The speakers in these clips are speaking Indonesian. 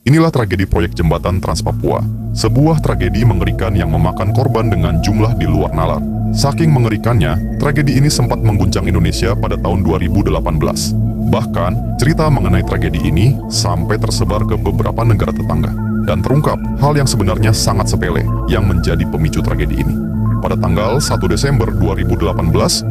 Inilah tragedi proyek jembatan Trans Papua, sebuah tragedi mengerikan yang memakan korban dengan jumlah di luar nalar. Saking mengerikannya, tragedi ini sempat mengguncang Indonesia pada tahun 2018. Bahkan, cerita mengenai tragedi ini sampai tersebar ke beberapa negara tetangga. Dan terungkap hal yang sebenarnya sangat sepele yang menjadi pemicu tragedi ini. Pada tanggal 1 Desember 2018,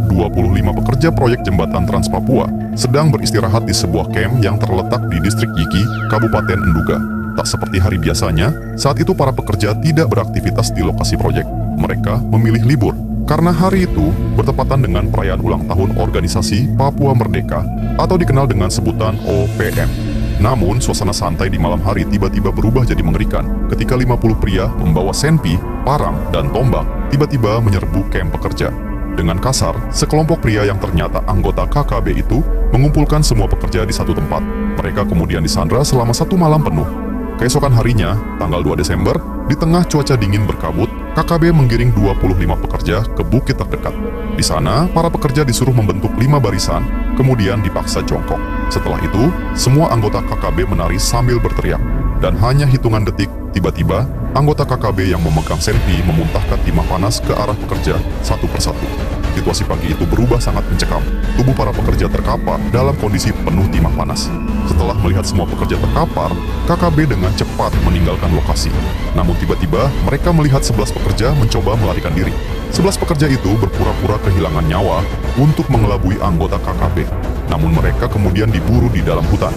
25 pekerja proyek jembatan Trans Papua sedang beristirahat di sebuah kamp yang terletak di distrik Yiki, Kabupaten Enduga. Tak seperti hari biasanya, saat itu para pekerja tidak beraktivitas di lokasi proyek. Mereka memilih libur, karena hari itu bertepatan dengan perayaan ulang tahun organisasi Papua Merdeka atau dikenal dengan sebutan OPM. Namun, suasana santai di malam hari tiba-tiba berubah jadi mengerikan ketika 50 pria membawa senpi, parang, dan tombak tiba-tiba menyerbu kamp pekerja. Dengan kasar, sekelompok pria yang ternyata anggota KKB itu mengumpulkan semua pekerja di satu tempat. Mereka kemudian disandra selama 1 malam penuh. Keesokan harinya, tanggal 2 Desember, di tengah cuaca dingin berkabut, KKB menggiring 25 pekerja ke bukit terdekat. Di sana, para pekerja disuruh membentuk 5 barisan, kemudian dipaksa jongkok. Setelah itu, semua anggota KKB menari sambil berteriak. Dan hanya hitungan detik, tiba-tiba, anggota KKB yang memegang senpi memuntahkan timah panas ke arah pekerja satu persatu. Situasi pagi itu berubah sangat mencekam. Tubuh para pekerja terkapar dalam kondisi penuh timah panas. Setelah melihat semua pekerja terkapar, KKB dengan cepat meninggalkan lokasi. Namun tiba-tiba mereka melihat 11 pekerja mencoba melarikan diri. 11 pekerja itu berpura-pura kehilangan nyawa untuk mengelabui anggota KKB. Namun mereka kemudian diburu di dalam hutan.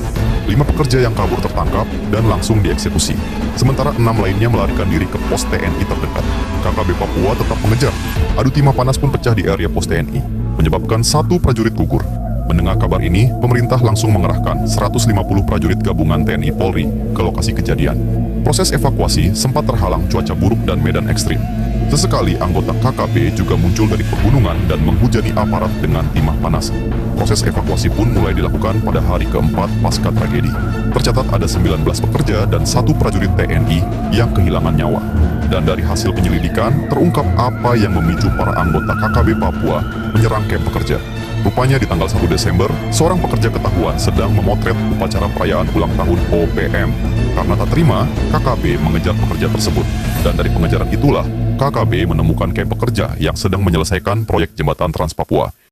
5 pekerja yang kabur tertangkap dan langsung dieksekusi. Sementara 6 lainnya melarikan diri ke pos TNI terdekat. KKB Papua tetap mengejar. Adu timah panas pun pecah di area pos TNI, menyebabkan 1 prajurit gugur. Mendengar kabar ini, pemerintah langsung mengerahkan 150 prajurit gabungan TNI Polri ke lokasi kejadian. Proses evakuasi sempat terhalang cuaca buruk dan medan ekstrim. Sesekali anggota KKB juga muncul dari pegunungan dan menghujani aparat dengan timah panas. Proses evakuasi pun mulai dilakukan pada hari keempat pasca tragedi. Tercatat ada 19 pekerja dan 1 prajurit TNI yang kehilangan nyawa. Dan dari hasil penyelidikan, terungkap apa yang memicu para anggota KKB Papua menyerang kamp pekerja. Rupanya di tanggal 1 Desember, seorang pekerja ketahuan sedang memotret upacara perayaan ulang tahun OPM. Karena tak terima, KKB mengejar pekerja tersebut. Dan dari pengejaran itulah, KKB menemukan kamp pekerja yang sedang menyelesaikan proyek jembatan Trans Papua.